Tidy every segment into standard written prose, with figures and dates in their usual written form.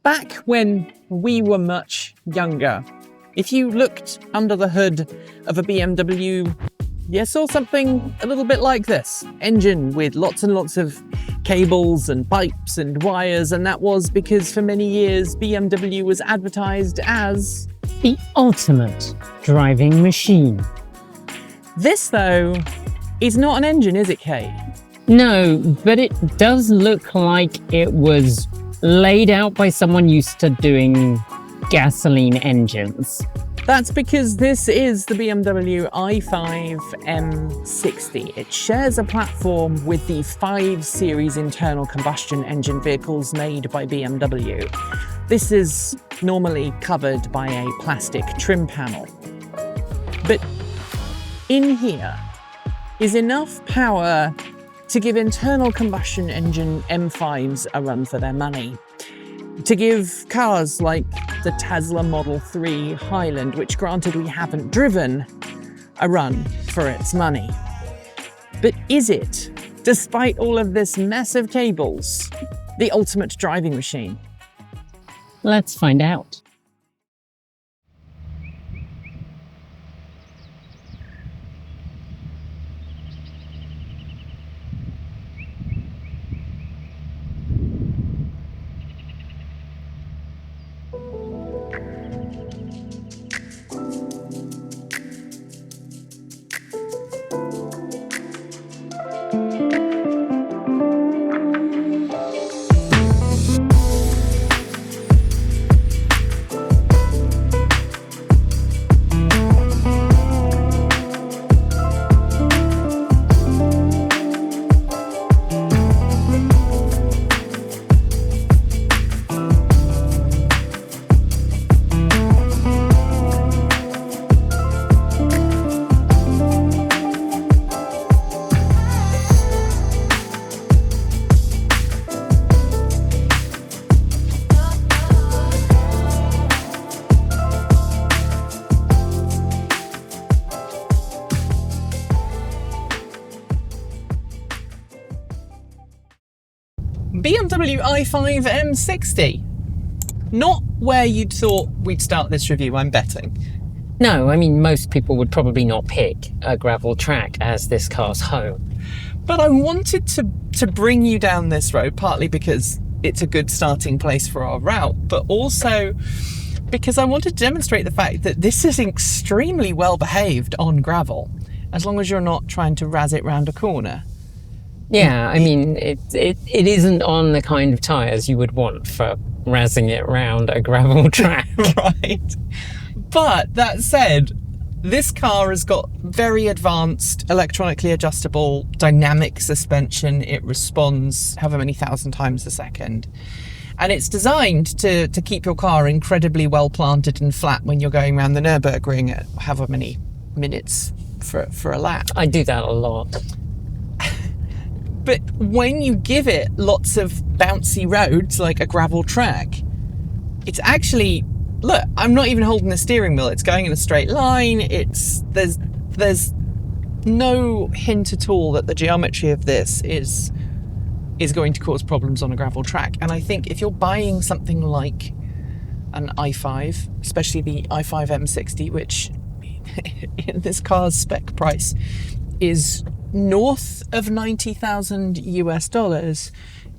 Back when we were much younger, if you looked under the hood of a BMW, you saw something a little bit like this. Engine with lots and lots of cables and pipes and wires, and that was because for many years BMW was advertised as the ultimate driving machine. This, though, is not an engine, is it, Kate? No, but it does look like it was laid out by someone used to doing gasoline engines. That's because this is the BMW i5 M60. It shares a platform with the 5 Series internal combustion engine vehicles made by BMW. This is normally covered by a plastic trim panel. But in here is enough power to give internal combustion engine M5s a run for their money. To give cars like the Tesla Model 3 Highland, which granted we haven't driven, a run for its money. But is it, despite all of this mess of cables, the ultimate driving machine? Let's find out. BMW i5 M60. Not where you'd thought we'd start this review, I'm betting. No, I mean, most people would probably not pick a gravel track as this car's home. But I wanted to bring you down this road, partly because it's a good starting place for our route, but also because I wanted to demonstrate the fact that this is extremely well behaved on gravel, as long as you're not trying to razz it round a corner. Yeah, I mean, it isn't on the kind of tyres you would want for razzing it round a gravel track. Right. But that said, this car has got very advanced electronically adjustable dynamic suspension. It responds however many thousand times a second. And it's designed to keep your car incredibly well planted and flat when you're going around the Nürburgring at however many minutes for a lap. I do that a lot. But when you give it lots of bouncy roads like a gravel track, it's actually, look, I'm not even holding the steering wheel. It's going in a straight line. There's no hint at all that the geometry of this is going to cause problems on a gravel track. And I think if you're buying something like an i5, especially the i5 M60, which in this car's spec price is north of $90,000 US,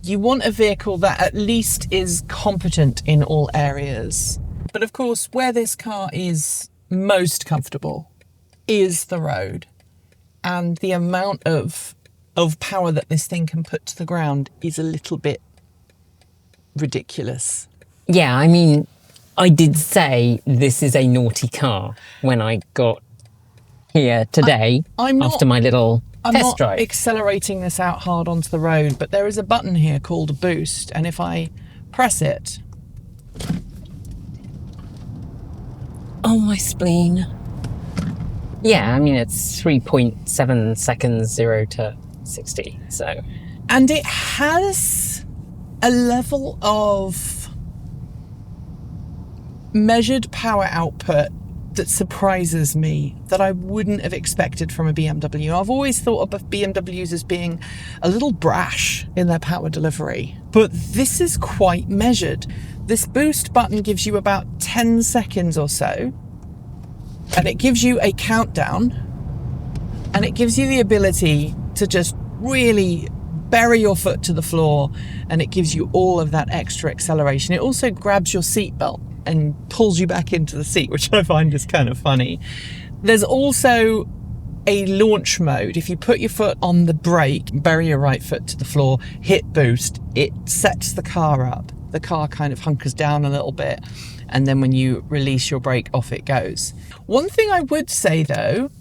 you want a vehicle that at least is competent in all areas. But of course, where this car is most comfortable is the road. And the amount of power that this thing can put to the ground is a little bit ridiculous. Yeah, I mean, I did say this is a naughty car when I got here today after my little test drive. I'm not accelerating this out hard onto the road, but there is a button here called boost, and if I press it... Oh, my spleen. Yeah, I mean, it's 3.7 seconds, 0 to 60, so... And it has a level of measured power output that surprises me that I wouldn't have expected from a BMW. I've always thought of BMWs as being a little brash in their power delivery, but this is quite measured. This boost button gives you about 10 seconds or so, and it gives you a countdown, and it gives you the ability to just really bury your foot to the floor, and it gives you all of that extra acceleration. It also grabs your seatbelt and pulls you back into the seat, which I find is kind of funny. There's also a launch mode. If you put your foot on the brake, bury your right foot to the floor, hit boost, it sets the car up. The car kind of hunkers down a little bit, and then when you release your brake, off it goes. One thing I would say though,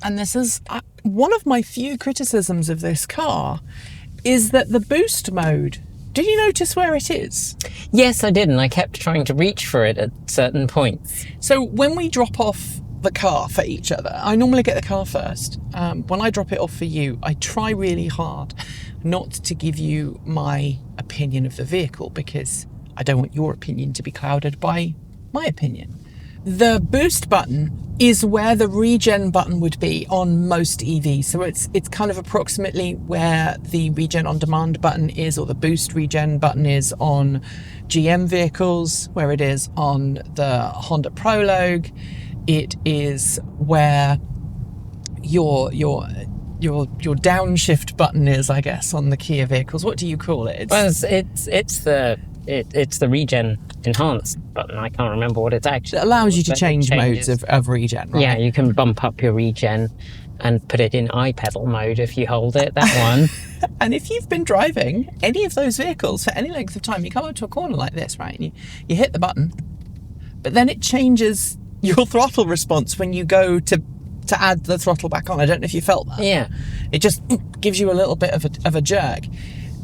and this is one of my few criticisms of this car, is that the boost mode, did you notice where it is? Yes, I did, and I kept trying to reach for it at certain points. So when we drop off the car for each other, I normally get the car first. When I drop it off for you, I try really hard not to give you my opinion of the vehicle, because I don't want your opinion to be clouded by my opinion. The boost button is where the regen button would be on most EVs. So it's kind of approximately where the regen on demand button is, or the boost regen button is on GM vehicles, where it is on the Honda Prologue. It is where your downshift button is, I guess, on the Kia vehicles. What do you call it? It's the regen enhanced button. I can't remember what it's actually. It allows you to change modes of regen, right? Yeah, you can bump up your regen and put it in iPedal mode if you hold it, that one. And if you've been driving any of those vehicles for any length of time, you come up to a corner like this, right? And you hit the button, but then it changes your throttle response when you go to add the throttle back on. I don't know if you felt that. Yeah. It just gives you a little bit of a jerk.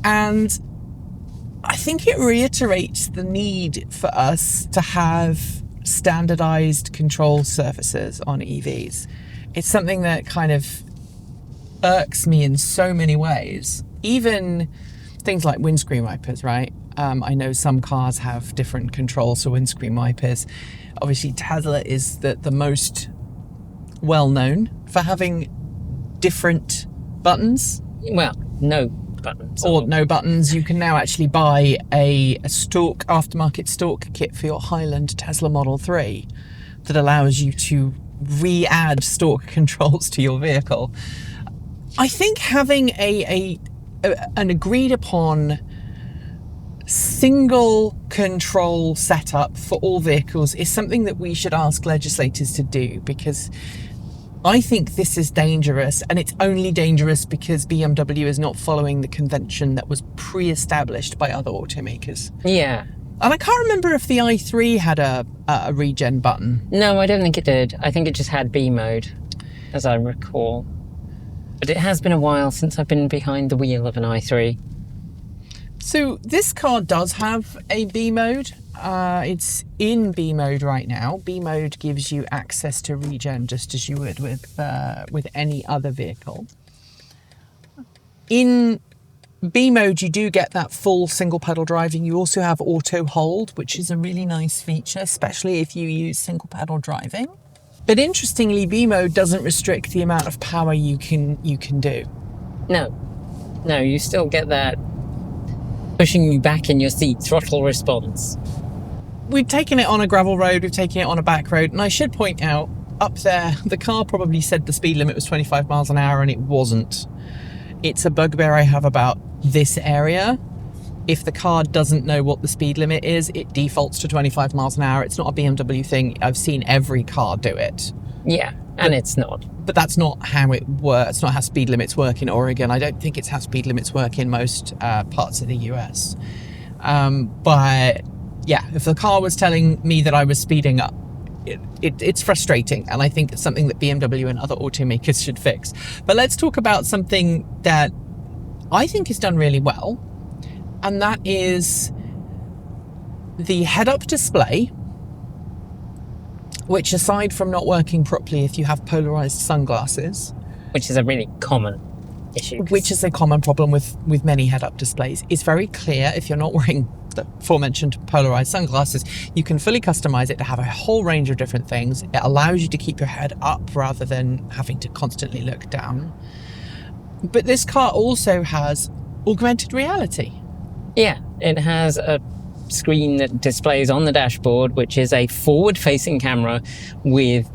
And I think it reiterates the need for us to have standardized control surfaces on EVs. It's something that kind of irks me in so many ways. Even things like windscreen wipers, right? I know some cars have different controls for windscreen wipers. Obviously, Tesla is the most well known for having different buttons. Well, no buttons. Or no buttons. You can now actually buy a aftermarket stalk kit for your Highland Tesla Model 3 that allows you to re-add stalk controls to your vehicle. I think having an agreed upon single control setup for all vehicles is something that we should ask legislators to do, because I think this is dangerous, and it's only dangerous because BMW is not following the convention that was pre-established by other automakers. Yeah. And I can't remember if the i3 had a regen button. No, I don't think it did. I think it just had B mode, as I recall. But it has been a while since I've been behind the wheel of an i3. So this car does have a B mode. It's in B mode right now. B mode gives you access to regen just as you would with any other vehicle. In B mode, you do get that full single pedal driving. You also have auto hold, which is a really nice feature, especially if you use single pedal driving. But interestingly, B mode doesn't restrict the amount of power you can do. No, you still get that pushing you back in your seat throttle response. We've taken it on a gravel road, we've taken it on a back road, and I should point out, up there, the car probably said the speed limit was 25 miles an hour, and it wasn't. It's a bugbear I have about this area. If the car doesn't know what the speed limit is, it defaults to 25 miles an hour. It's not a BMW thing. I've seen every car do it. Yeah, and it's not. But that's not how it works. It's not how speed limits work in Oregon. I don't think it's how speed limits work in most parts of the US. But yeah, if the car was telling me that I was speeding up, it's frustrating, and I think it's something that BMW and other automakers should fix. But let's talk about something that I think is done really well, and that is the head-up display, which, aside from not working properly if you have polarized sunglasses, which is a really common issue. Which is a common problem with many head-up displays, is very clear if you're not wearing the aforementioned polarized sunglasses, you can fully customize it to have a whole range of different things. It allows you to keep your head up rather than having to constantly look down. But this car also has augmented reality. Yeah, it has a screen that displays on the dashboard, which is a forward-facing camera with,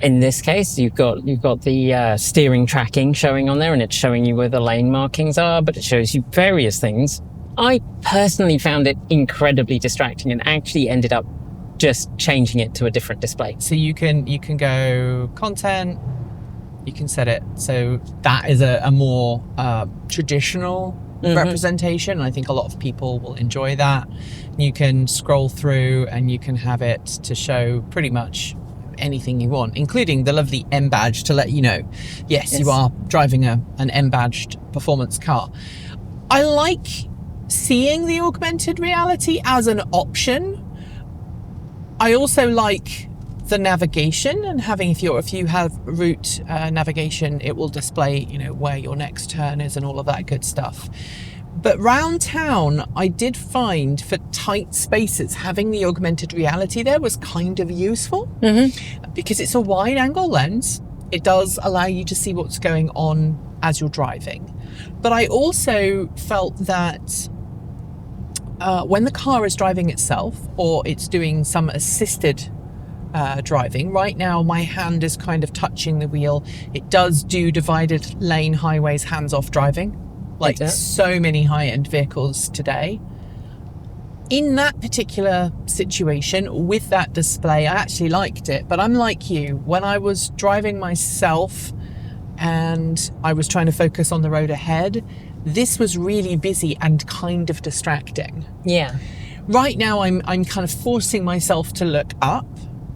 in this case, you've got the steering tracking showing on there, and it's showing you where the lane markings are, but it shows you various things. I personally found it incredibly distracting and actually ended up just changing it to a different display. So you can go content, you can set it so that is a more traditional representation. I think a lot of people will enjoy that. You can scroll through and you can have it to show pretty much anything you want, including the lovely M badge to let you know, yes. You are driving an M badged performance car. I like seeing the augmented reality as an option. I also like the navigation and having, if you have route navigation, it will display, where your next turn is and all of that good stuff. But round town, I did find for tight spaces, having the augmented reality there was kind of useful because it's a wide angle lens. It does allow you to see what's going on as you're driving. But I also felt that when the car is driving itself or it's doing some assisted driving, right now my hand is kind of touching the wheel. It does do divided lane highways hands-off driving, like so many high-end vehicles today. In that particular situation with that display, I actually liked it, but I'm like you, when I was driving myself and I was trying to focus on the road ahead, this was really busy and kind of distracting. Yeah. Right now I'm kind of forcing myself to look up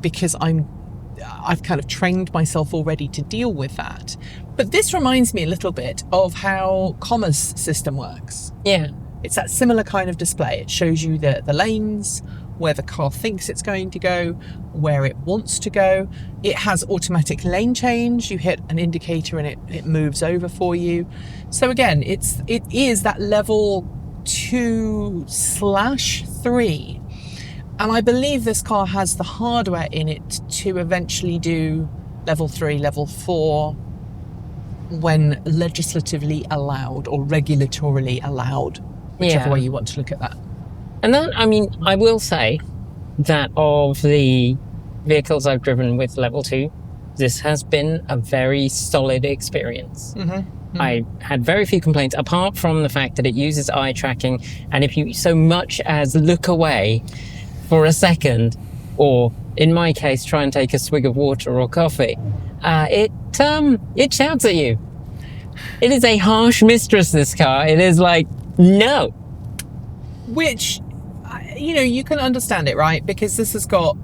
because I've kind of trained myself already to deal with that. But this reminds me a little bit of how Comma's system works. Yeah. It's that similar kind of display. It shows you the lanes, where the car thinks it's going to go, where it wants to go. It has automatic lane change. You hit an indicator and it moves over for you. So again, it is that level 2/3. And I believe this car has the hardware in it to eventually do level 3, level 4 when legislatively allowed or regulatorily allowed, whichever way you want to look at that. And that, I mean, I will say that of the vehicles I've driven with level 2, this has been a very solid experience. I had very few complaints, apart from the fact that it uses eye tracking, and if you so much as look away for a second, or in my case, try and take a swig of water or coffee, it shouts at you. It is a harsh mistress, this car. It is like, no. Which, you can understand it, right? Because this has got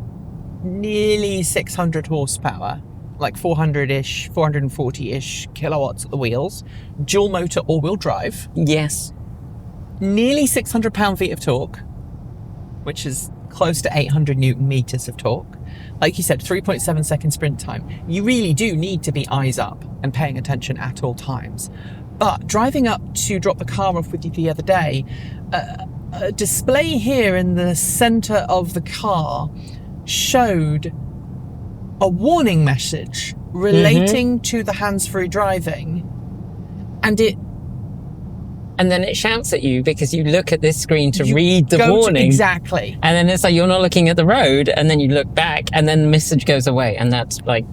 nearly 600 horsepower, like 400-ish, 440-ish kilowatts at the wheels, dual motor all-wheel drive. Yes. Nearly 600 pound-feet of torque, which is close to 800 Newton meters of torque. Like you said, 3.7 second sprint time. You really do need to be eyes up and paying attention at all times. But driving up to drop the car off with you the other day, a display here in the center of the car showed a warning message relating to the hands-free driving, and then it shouts at you because you look at this screen to read the warning. Exactly. And then it's like you're not looking at the road, and then you look back, and then the message goes away, and that's like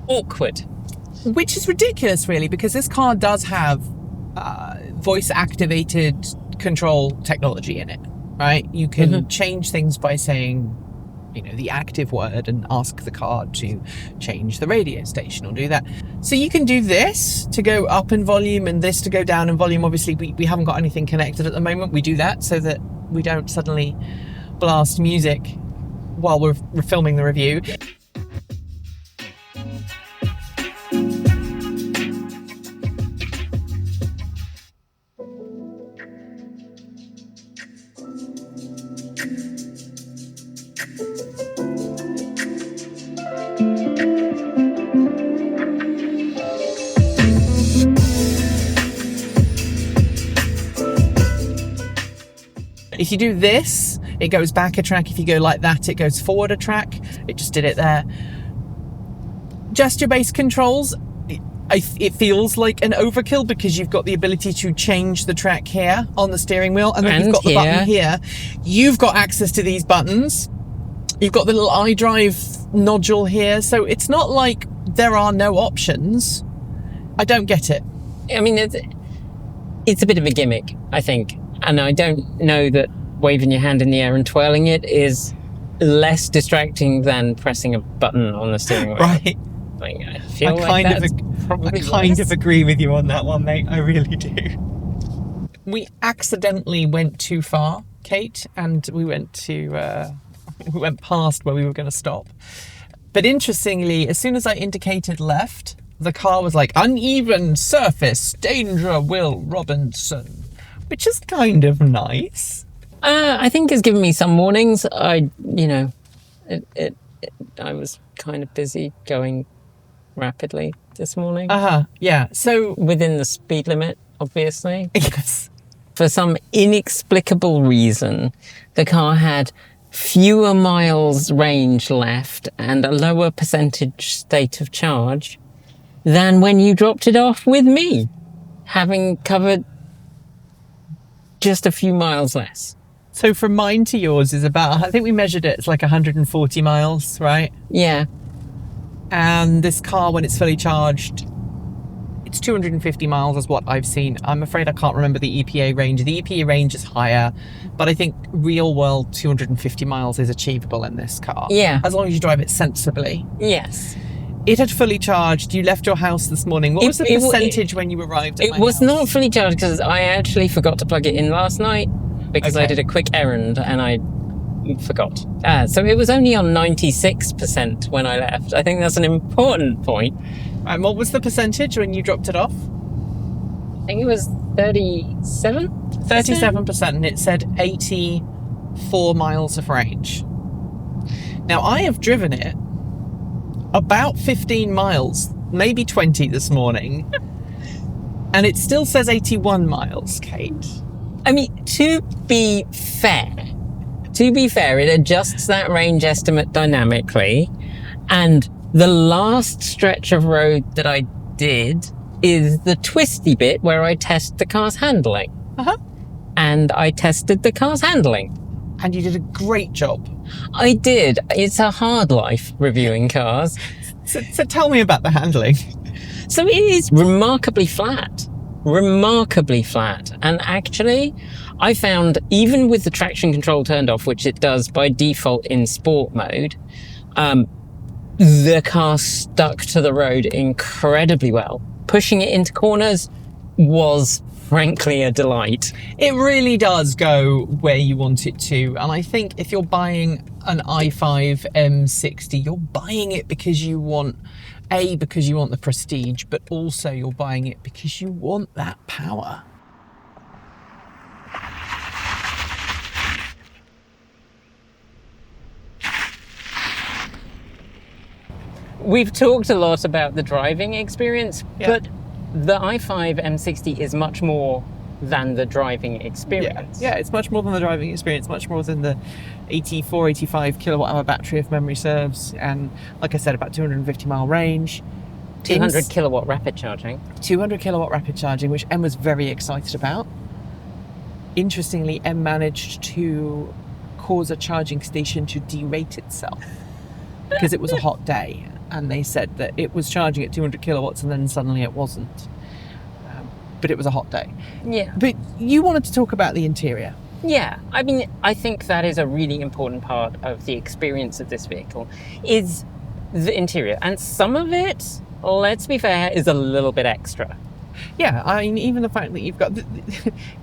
awkward. Which is ridiculous, really, because this car does have voice-activated control technology in it, right? You can change things by saying, the active word and ask the car to change the radio station or do that. So you can do this to go up in volume and this to go down in volume. Obviously, we haven't got anything connected at the moment. We do that so that we don't suddenly blast music while we're filming the review. If you do this, it goes back a track. If you go like that, it goes forward a track. It just did it there. Gesture-based controls, it feels like an overkill because you've got the ability to change the track here on the steering wheel, and then you've got the button here. You've got access to these buttons. You've got the little iDrive nodule here, so it's not like there are no options. I don't get it. I mean, it's a bit of a gimmick, I think, and I don't know that waving your hand in the air and twirling it is less distracting than pressing a button on the steering wheel. Right. Like, I feel like that's probably kind of agree with you on that one, mate. I really do. We accidentally went too far, Kate, and we went past where we were going to stop. But interestingly, as soon as I indicated left, the car was like, uneven surface, danger, Will Robinson, which is kind of nice. I think it's given me some warnings. I was kind of busy going rapidly this morning. Yeah. So within the speed limit, obviously. Yes. For some inexplicable reason, the car had fewer miles range left and a lower percentage state of charge than when you dropped it off with me, having covered just a few miles less. So from mine to yours is about, I think we measured it, it's like 140 miles, right? Yeah. And this car, when it's fully charged, it's 250 miles is what I've seen. I'm afraid I can't remember the EPA range. The EPA range is higher, but I think real world 250 miles is achievable in this car. Yeah. As long as you drive it sensibly. Yes. It had fully charged. You left your house this morning. What was the percentage when you arrived at my house? It was not fully charged because I actually forgot to plug it in last night because I did a quick errand and I forgot. So it was only on 96% when I left. I think that's an important point. And what was the percentage when you dropped it off? I think it was 37? 37%, and it said 84 miles of range. Now, I have driven it about 15 miles, maybe 20 this morning, and it still says 81 miles, Kate. I mean, to be fair, it adjusts that range estimate dynamically, and the last stretch of road that I did is the twisty bit where I test the car's handling. And I tested the car's handling. And you did a great job. I did. It's a hard life reviewing cars. So tell me about the handling. So it is remarkably flat. And actually, I found, even with the traction control turned off, which it does by default in sport mode, the car stuck to the road incredibly well. Pushing it into corners was frankly a delight. It really does go where you want it to. And I think if you're buying an i5 M60, you're buying it because you want the prestige, but also you're buying it because you want that power. We've talked a lot about the driving experience, but the i5 M60 is much more than the driving experience. Yeah, it's much more than the driving experience, much more than the 84, 85 kilowatt hour battery if memory serves, and like I said, about 250 mile range. 200 kilowatt rapid charging. 200 kilowatt rapid charging, which M was very excited about. Interestingly, M managed to cause a charging station to derate itself because it was a hot day. And they said that it was charging at 200 kilowatts and then suddenly it wasn't. But it was a hot day. Yeah. But you wanted to talk about the interior. Yeah. I mean, I think that is a really important part of the experience of this vehicle, is the interior. And some of it, let's be fair, is a little bit extra. Yeah, I mean, even the fact that you've got...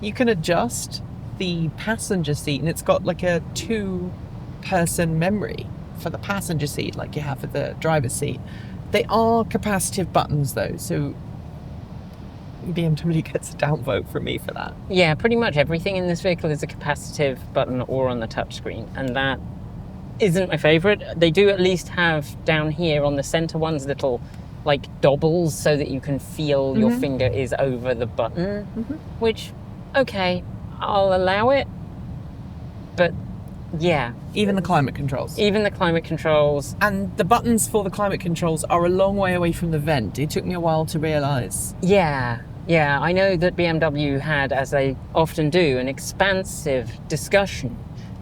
you can adjust the passenger seat, and it's got like a 2-person memory for the passenger seat like you have for the driver's seat. They are capacitive buttons though, so BMW gets a downvote from me for that. Yeah, pretty much everything in this vehicle is a capacitive button or on the touchscreen, and that isn't my favourite. They do at least have down here on the centre ones little like dobbles so that you can feel your finger is over the button, which, okay, I'll allow it. But yeah, Even the climate controls. even the climate controls. And the buttons for the climate controls are a long way away from the vent. It took me a while to realise. Yeah, I know that BMW had, as they often do, an expansive discussion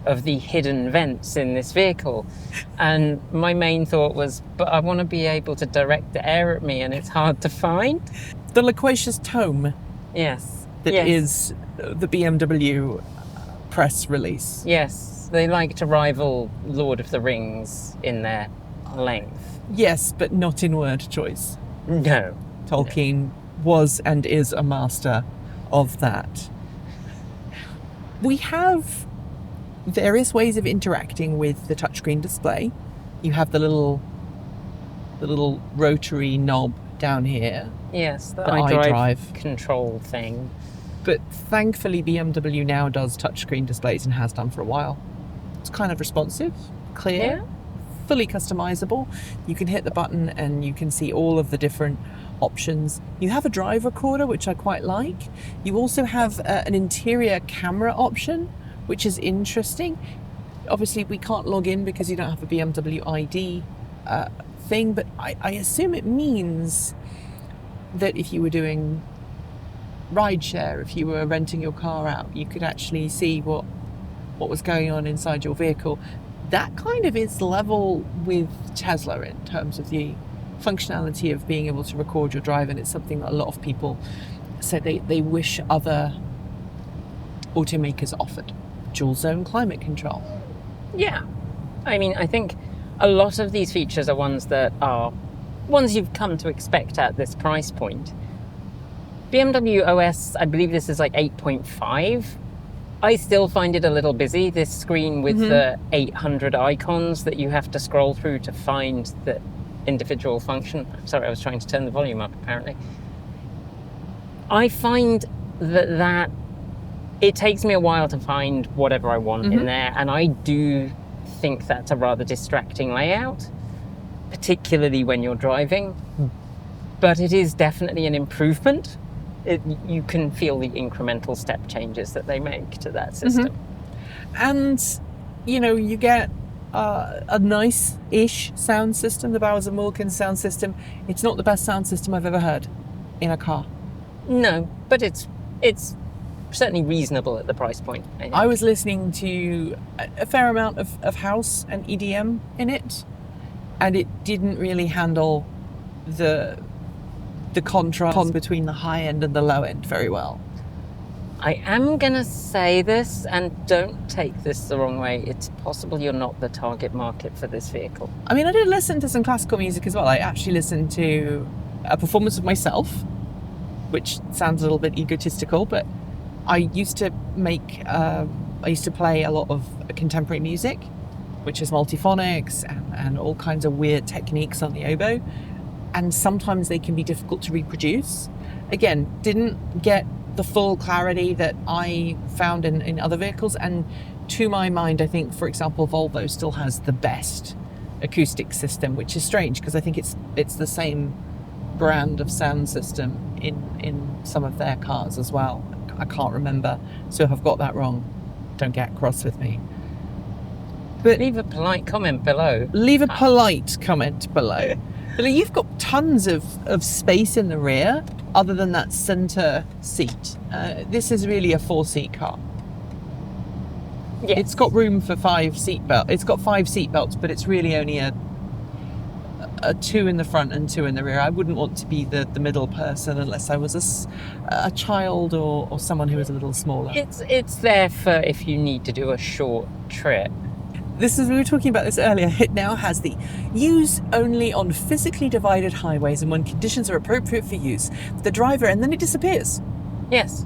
of the hidden vents in this vehicle. And my main thought was, but I want to be able to direct the air at me, and it's hard to find. The loquacious tome Yes. that yes. is the BMW press release. Yes, they like to rival Lord of the Rings in their length. Yes, but not in word choice. No. Tolkien was and is a master of that. We have various ways of interacting with the touchscreen display. You have the little rotary knob down here, Yes, the iDrive control thing. but thankfully BMW now does touchscreen displays and has done for a while. It's kind of responsive, clear, Yeah. fully customizable. You can hit the button and you can see all of the different options. You have a drive recorder, which I quite like. You also have an interior camera option, which is interesting. Obviously, we can't log in because you don't have a BMW ID thing, but I assume it means that if you were doing rideshare, if you were renting your car out, you could actually see what was going on inside your vehicle. That kind of is level with Tesla in terms of the functionality of being able to record your drive, and it's something that a lot of people say they wish other automakers offered. Dual zone climate control. Yeah. I mean, I think a lot of these features are ones you've come to expect at this price point. BMW OS, I believe this is like 8.5. I still find it a little busy, this screen with the 800 icons that you have to scroll through to find the individual function. Sorry, I was trying to turn the volume up, apparently. I find that it takes me a while to find whatever I want in there, and I do think that's a rather distracting layout, particularly when you're driving. But it is definitely an improvement. You can feel the incremental step changes that they make to that system. And, you get a nice-ish sound system, the Bowers & Wilkins sound system. It's not the best sound system I've ever heard in a car. No, but it's certainly reasonable at the price point. I think. I was listening to a fair amount of house and EDM in it, and it didn't really handle the contrast between the high end and the low end very well. I am going to say this, and don't take this the wrong way. It's possible you're not the target market for this vehicle. I mean, I did listen to some classical music as well. I actually listened to a performance of myself, which sounds a little bit egotistical, but I used to play a lot of contemporary music, which is multiphonics and all kinds of weird techniques on the oboe. And sometimes they can be difficult to reproduce. Again, didn't get the full clarity that I found in other vehicles. And to my mind, I think, for example, Volvo still has the best acoustic system, which is strange because I think it's the same brand of sound system in some of their cars as well. I can't remember. So if I've got that wrong, don't get cross with me. But Leave a polite comment below. leave a polite comment below. But you've got tons of space in the rear, other than that center seat. This is really a 4-seat car. Yes. It's got room for 5 seat belts. It's got 5 seat belts, but it's really only a 2 in the front and 2 in the rear. I wouldn't want to be the middle person unless I was a child or someone who was a little smaller. It's there for if you need to do a short trip. We were talking about this earlier. It now has the use only on physically divided highways and when conditions are appropriate for use. The driver, and then it disappears. Yes.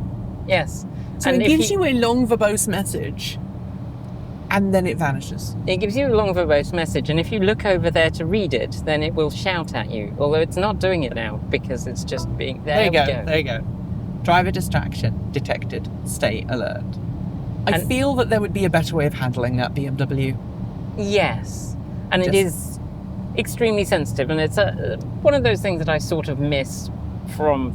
So And it if gives you a long verbose message, and then it vanishes. It gives you a long verbose message, and if you look over there to read it, then it will shout at you. Although it's not doing it now because it's just being there. There you go. Driver distraction detected. Stay alert. I feel that there would be a better way of handling that, BMW. Yes, and it is extremely sensitive, and it's one of those things that I sort of miss from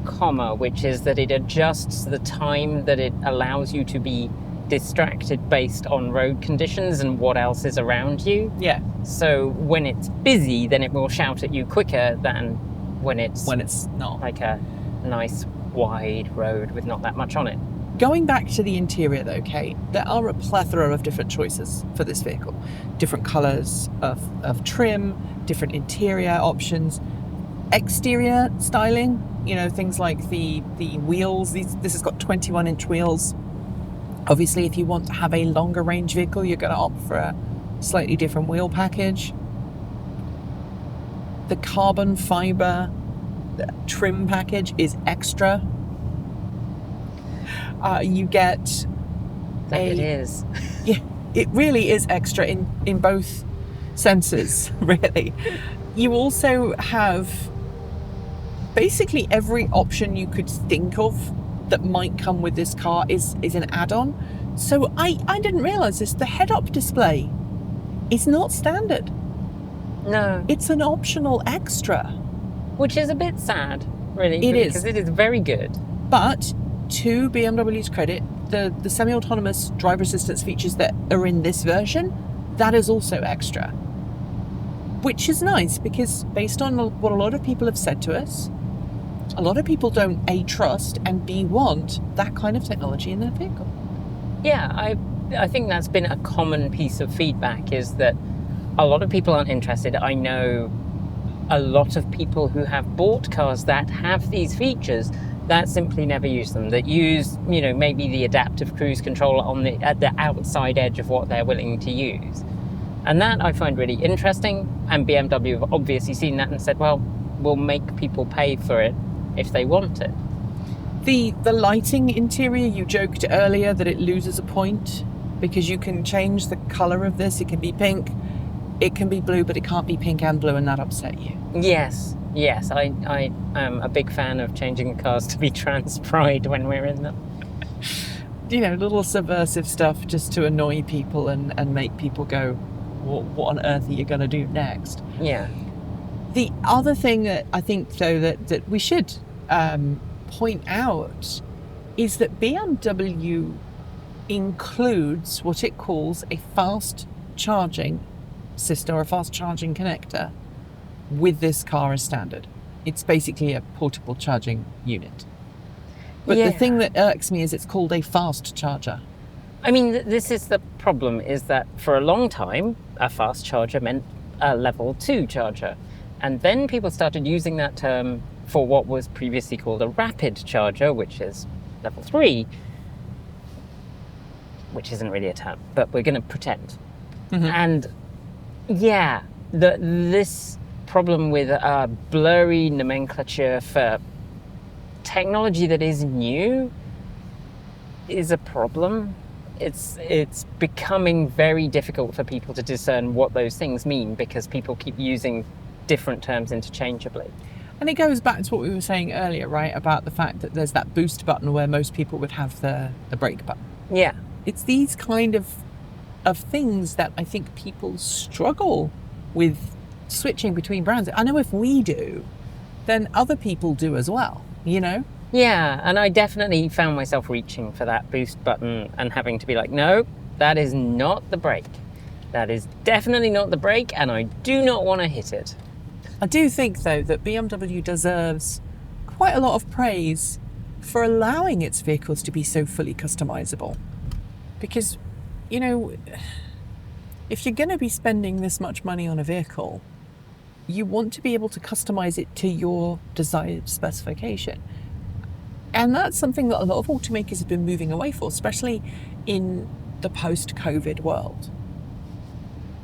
Comma, which is that it adjusts the time that it allows you to be distracted based on road conditions and what else is around you. Yeah. So when it's busy, then it will shout at you quicker than when it's not. like a nice wide road with not that much on it. Going back to the interior though, Kate, there are a plethora of different choices for this vehicle. Different colours of trim, different interior options, exterior styling, things like the wheels. This has got 21-inch wheels. Obviously, if you want to have a longer range vehicle, you're going to opt for a slightly different wheel package. The carbon fibre trim package is extra. You get It is. Yeah, it really is extra in both senses, really. You also have basically every option you could think of that might come with this car is an add-on. So I didn't realise this. The head-up display is not standard. No. It's an optional extra. Which is a bit sad, really. It is. Because it is very good. But to BMW's credit, the semi-autonomous driver assistance features that are in this version, that is also extra. Which is nice because based on what a lot of people have said to us, a lot of people don't A, trust, and B, want that kind of technology in their vehicle. Yeah, I think that's been a common piece of feedback, is that a lot of people aren't interested. I know a lot of people who have bought cars that have these features that simply never use them, that use, maybe the adaptive cruise control at the outside edge of what they're willing to use. And that I find really interesting, and BMW have obviously seen that and said, well, we'll make people pay for it if they want it. The lighting interior, you joked earlier that it loses a point because you can change the colour of this. It can be pink, it can be blue, but it can't be pink and blue, and that upset you. Yes, I am a big fan of changing the cars to be trans pride when we're in them. Little subversive stuff just to annoy people and make people go, what on earth are you going to do next? Yeah. The other thing that I think, though, that we should point out is that BMW includes what it calls a fast charging system or a fast charging connector with this car as standard. It's basically a portable charging unit. But the thing that irks me is it's called a fast charger. I mean, this is the problem, is that for a long time, a fast charger meant a level 2 charger. And then people started using that term for what was previously called a rapid charger, which is level 3, which isn't really a term, but we're going to pretend. Mm-hmm. And yeah, this problem with a blurry nomenclature for technology that is new is a problem. It's becoming very difficult for people to discern what those things mean because people keep using different terms interchangeably. And it goes back to what we were saying earlier, right, about the fact that there's that boost button where most people would have the brake button. Yeah. It's these kind of things that I think people struggle with switching between brands. I know if we do, then other people do as well, Yeah, and I definitely found myself reaching for that boost button and having to be like, no, that is not the brake. That is definitely not the brake, and I do not want to hit it. I do think, though, that BMW deserves quite a lot of praise for allowing its vehicles to be so fully customizable. Because, if you're going to be spending this much money on a vehicle, you want to be able to customize it to your desired specification. And that's something that a lot of automakers have been moving away for, especially in the post-COVID world.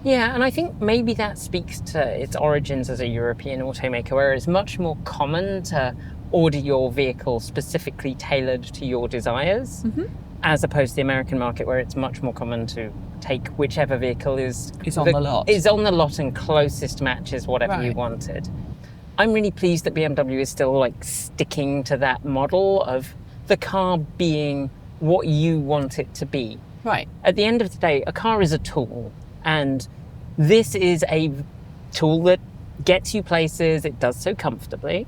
Yeah, and I think maybe that speaks to its origins as a European automaker, where it's much more common to order your vehicle specifically tailored to your desires, as opposed to the American market, where it's much more common to take whichever vehicle is on the lot. Is on the lot and closest matches whatever you wanted. I'm really pleased that BMW is still sticking to that model of the car being what you want it to be. Right. At the end of the day, a car is a tool, and this is a tool that gets you places. It does so comfortably,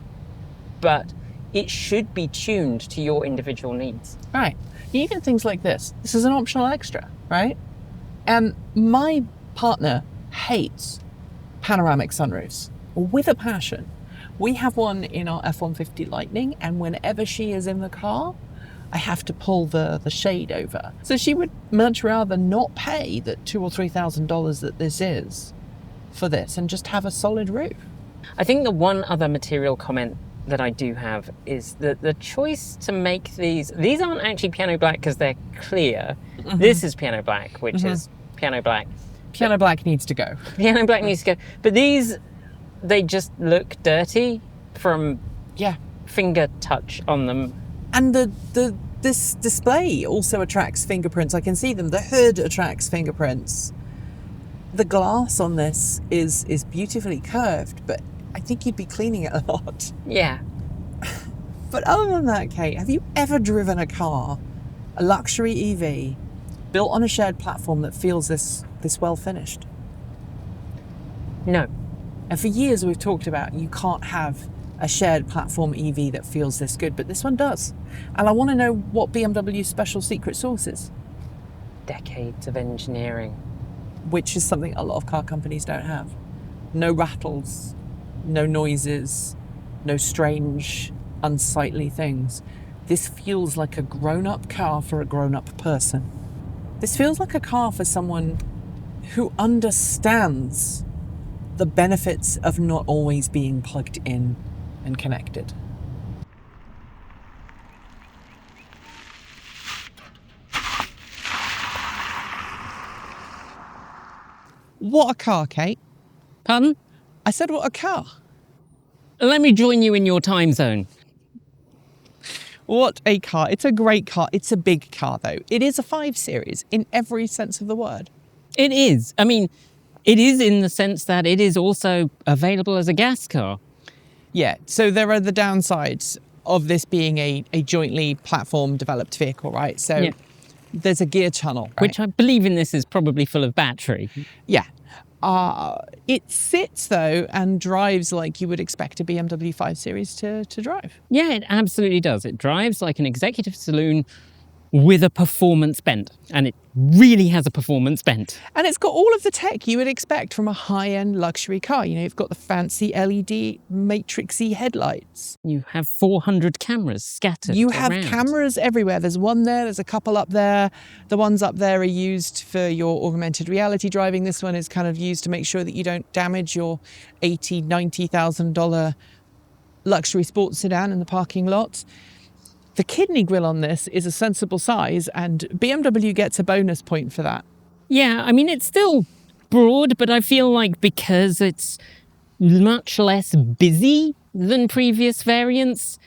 but it should be tuned to your individual needs. Right. Even things like this. This is an optional extra, right? And my partner hates panoramic sunroofs with a passion. We have one in our F-150 Lightning, and whenever she is in the car, I have to pull the shade over. So she would much rather not pay the $2,000 or $3,000 that this is for this and just have a solid roof. I think the one other material comment that I do have is that the choice to make these aren't actually piano black because they're clear. This is piano black, which is piano black. Piano black needs to go. Piano black needs to go. But these, they just look dirty from finger touch on them. And this display also attracts fingerprints. I can see them. The hood attracts fingerprints. The glass on this is beautifully curved, but I think you'd be cleaning it a lot. Yeah. But other than that, Kate, have you ever driven a car, a luxury EV, built on a shared platform that feels this well finished? No. And for years we've talked about you can't have a shared platform EV that feels this good, but this one does. And I want to know what BMW's special secret sauce is. Decades of engineering. Which is something a lot of car companies don't have. No rattles, no noises, no strange, unsightly things. This feels like a grown-up car for a grown-up person. This feels like a car for someone who understands the benefits of not always being plugged in and connected. What a car, Kate. Pardon? I said what a car. Let me join you in your time zone. What a car. It's a great car. It's a big car, though. It is a 5 Series in every sense of the word. It is. I mean, it is in the sense that it is also available as a gas car. Yeah, so there are the downsides of this being a jointly platform developed vehicle, right? So there's a gear tunnel, right? Which I believe in this is probably full of battery. Yeah. It sits, though, and drives like you would expect a BMW 5 Series to drive. Yeah, it absolutely does. It drives like an executive saloon with a performance bent. And it really has a performance bent. And it's got all of the tech you would expect from a high-end luxury car. You know, you've got the fancy LED matrixy headlights. You have 400 cameras scattered You have around. cameras everywhere. There's one there, there's a couple up there. The ones up there are used for your augmented reality driving. This one is kind of used to make sure that you don't damage your $80,000, $90,000 luxury sports sedan in the parking lot. The kidney grille on this is a sensible size, and BMW gets a bonus point for that. Yeah, I mean, it's still broad, but I feel like because it's much less busy than previous variants,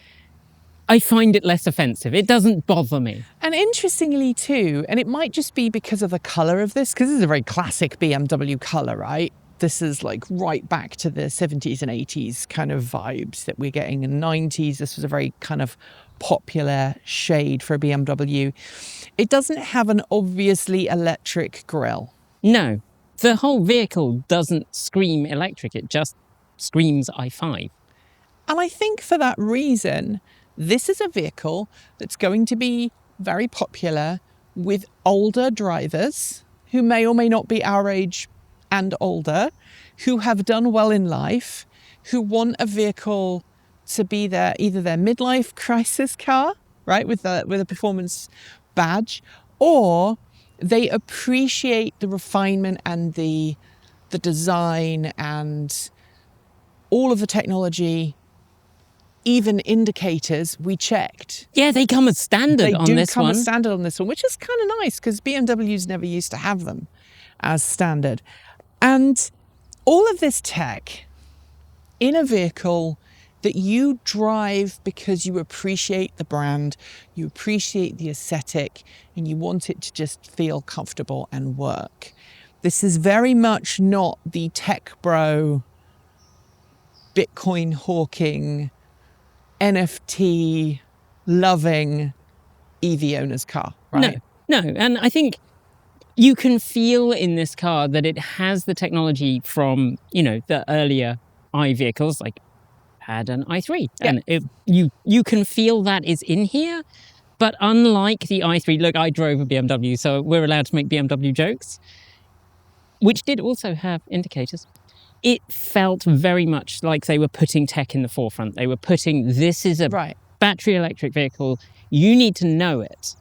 I find it less offensive. It doesn't bother me. And interestingly too, and it might just be because of the colour of this, because this is a very classic BMW colour, right? This is like right back to the 70s and 80s kind of vibes that we're getting in the 90s. This was a very kind of popular shade for a BMW. It doesn't have an obviously electric grille. No, the whole vehicle doesn't scream electric. It just screams i5. And I think for that reason, this is a vehicle that's going to be very popular with older drivers who may or may not be our age and older, who have done well in life, who want a vehicle to be either their midlife crisis car, right, with a performance badge, or they appreciate the refinement and the design and all of the technology. Even indicators we checked. Yeah, they come as standard on this one. They do come as standard on this one, which is kind of nice because BMWs never used to have them as standard. And all of this tech in a vehicle that you drive because you appreciate the brand, you appreciate the aesthetic, and you want it to just feel comfortable and work. This is very much not the tech bro, Bitcoin hawking, NFT loving EV owner's car, right? No, and I think you can feel in this car that it has the technology from, the earlier i vehicles, like had an i3. Yeah. And you can feel that is in here, But unlike the i3, look, I drove a BMW, so we're allowed to make BMW jokes, which did also have indicators. It felt very much like they were putting tech in the forefront. They were putting, this is a Right. battery electric vehicle. You need to know it.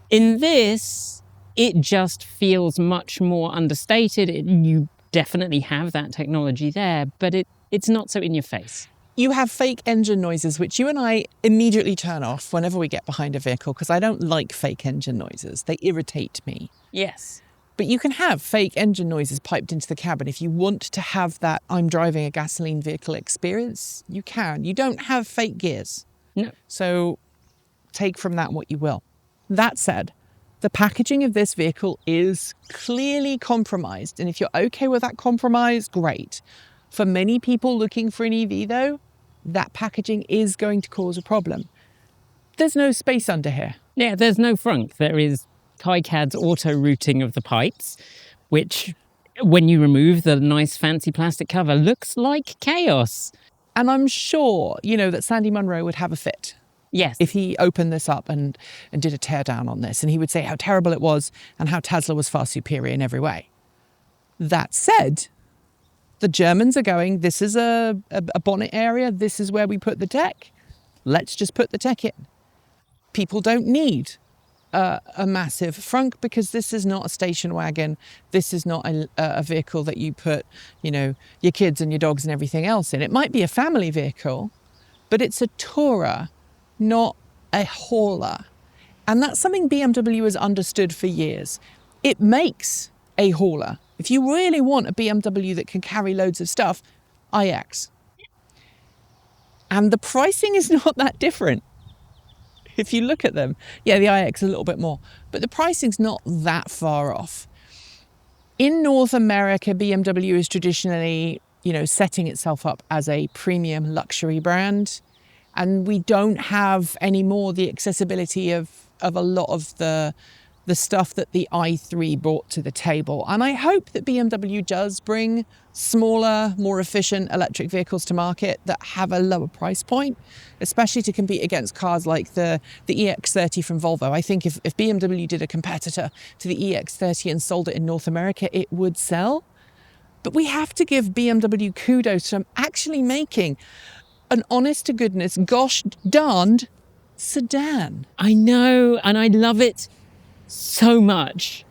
In this, it just feels much more understated. You definitely have that technology there, but it's not so in your face. You have fake engine noises, which you and I immediately turn off whenever we get behind a vehicle, because I don't like fake engine noises. They irritate me. Yes. But you can have fake engine noises piped into the cabin. If you want to have that I'm driving a gasoline vehicle experience, you can. You don't have fake gears. No. So take from that what you will. That said, the packaging of this vehicle is clearly compromised. And if you're okay with that compromise, great. For many people looking for an EV though, that packaging is going to cause a problem. There's no space under here. Yeah, there's no frunk. There is KiCad's auto routing of the pipes, which, when you remove the nice fancy plastic cover, looks like chaos. And I'm sure, that Sandy Munro would have a fit. Yes. If he opened this up and did a teardown on this, and he would say how terrible it was and how Tesla was far superior in every way. That said, the Germans are going, this is a bonnet area, this is where we put the tech. Let's just put the tech in. People don't need a massive frunk because this is not a station wagon. This is not a vehicle that you put, your kids and your dogs and everything else in. It might be a family vehicle, but it's a tourer, not a hauler. And that's something BMW has understood for years. It makes a hauler. If you really want a BMW that can carry loads of stuff, iX. And the pricing is not that different. If you look at them, yeah, the iX is a little bit more, but the pricing's not that far off. In North America, BMW is traditionally, setting itself up as a premium luxury brand. And we don't have anymore the accessibility of a lot of the stuff that the i3 brought to the table. And I hope that BMW does bring smaller, more efficient electric vehicles to market that have a lower price point, especially to compete against cars like the EX30 from Volvo. I think if BMW did a competitor to the EX30 and sold it in North America, it would sell. But we have to give BMW kudos from actually making an honest-to-goodness, gosh darned sedan. I know, and I love it so much.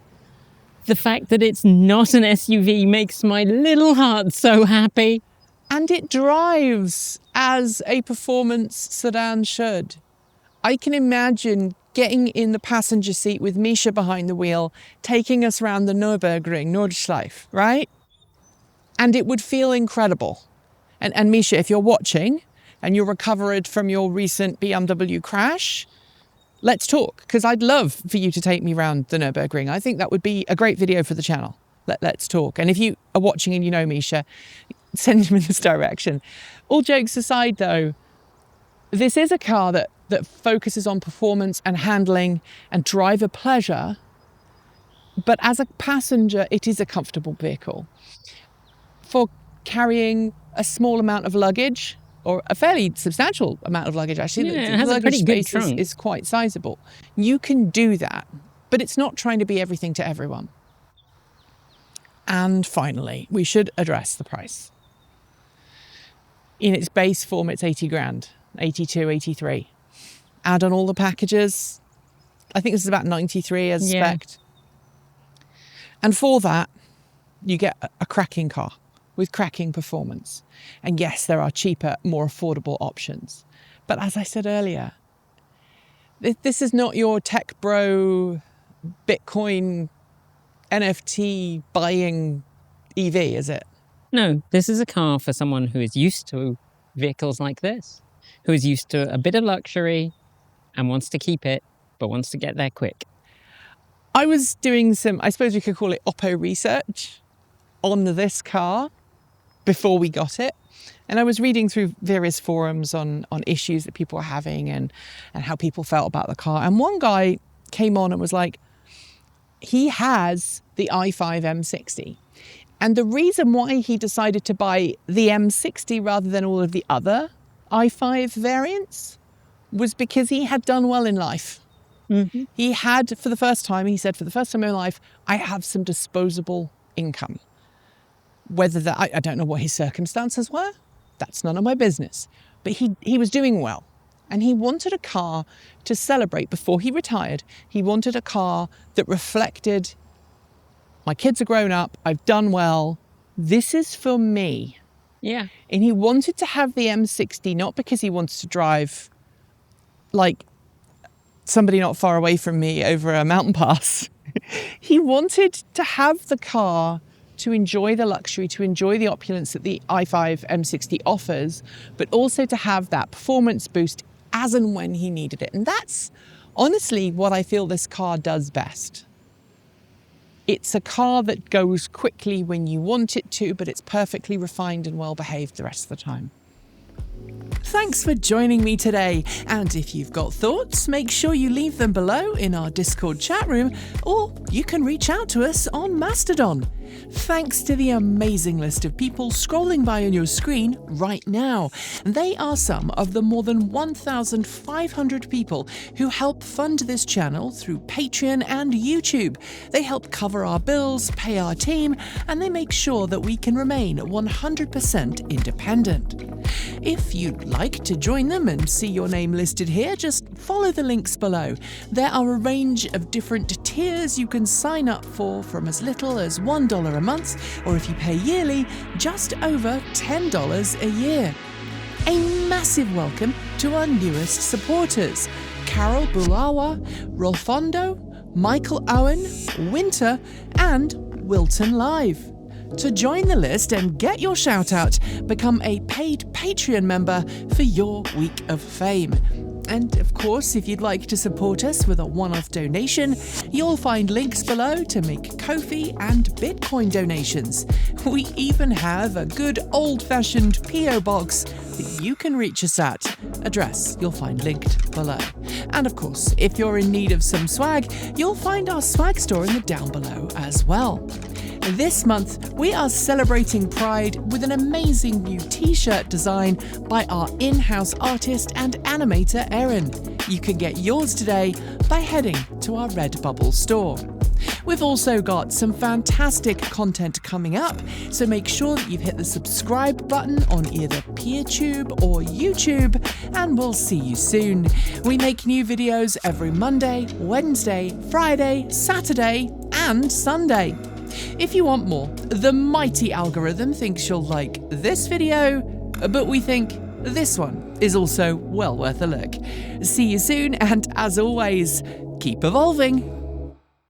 The fact that it's not an SUV makes my little heart so happy. And it drives as a performance sedan should. I can imagine getting in the passenger seat with Misha behind the wheel, taking us around the Nürburgring, Nordschleife, right? And it would feel incredible. And Misha, if you're watching and you're recovered from your recent BMW crash, let's talk, because I'd love for you to take me around the Nürburgring. I think that would be a great video for the channel. Let's talk. And if you are watching and you know Misha, send him in this direction. All jokes aside though, this is a car that focuses on performance and handling and driver pleasure, but as a passenger, it is a comfortable vehicle. For carrying a small amount of luggage, or a fairly substantial amount of luggage actually, Yeah, the it has a luggage pretty good space trunk. is quite sizable. You can do that, but it's not trying to be everything to everyone. And finally, we should address the price. In its base form, it's 80 grand, 82, 83. Add on all the packages, I think this is about 93 as Yeah. spec'd. And for that, you get a cracking car with cracking performance. And yes, there are cheaper, more affordable options. But as I said earlier, this is not your tech bro, Bitcoin, NFT buying EV, is it? No, this is a car for someone who is used to vehicles like this, who is used to a bit of luxury and wants to keep it, but wants to get there quick. I was doing some, I suppose we could call it Oppo research on this car before we got it. And I was reading through various forums on issues that people were having and how people felt about the car. And one guy came on and was like, he has the i5 M60. And the reason why he decided to buy the M60 rather than all of the other i5 variants was because he had done well in life. He had, for the first time, he said, for the first time in my life, I have some disposable income. Whether that, I don't know what his circumstances were. That's none of my business. But he was doing well. And he wanted a car to celebrate before he retired. He wanted a car that reflected, my kids are grown up, I've done well, this is for me. Yeah. And he wanted to have the M60, not because he wants to drive like somebody not far away from me over a mountain pass. He wanted to have the car to enjoy the luxury, to enjoy the opulence that the i5 M60 offers, but also to have that performance boost as and when he needed it. And that's honestly what I feel this car does best. It's a car that goes quickly when you want it to, but it's perfectly refined and well behaved the rest of the time. Thanks for joining me today, and if you've got thoughts, make sure you leave them below in our Discord chat room, or you can reach out to us on Mastodon. Thanks to the amazing list of people scrolling by on your screen right now. They are some of the more than 1,500 people who help fund this channel through Patreon and YouTube. They help cover our bills, pay our team, and they make sure that we can remain 100% independent. If you'd like to join them and see your name listed here, just follow the links below. There are a range of different tiers you can sign up for, from as little as $1 a month, or if you pay yearly, just over $10 a year. A massive welcome to our newest supporters: Carol Bulawa, Rolfondo, Michael Owen, Winter, and Wilton Live. To join the list and get your shout out, become a paid Patreon member for your week of fame. And of course, if you'd like to support us with a one-off donation, you'll find links below to make Ko-fi and Bitcoin donations. We even have a good old-fashioned PO box that you can reach us at. Address you'll find linked below. And of course, if you're in need of some swag, you'll find our swag store in the down below as well. This month, we are celebrating Pride with an amazing new t-shirt design by our in-house artist and animator, Erin. You can get yours today by heading to our Redbubble store. We've also got some fantastic content coming up, so make sure that you've hit the subscribe button on either PeerTube or YouTube, and we'll see you soon. We make new videos every Monday, Wednesday, Friday, Saturday, and Sunday. If you want more, the mighty algorithm thinks you'll like this video, but we think this one is also well worth a look. See you soon, and as always, keep evolving.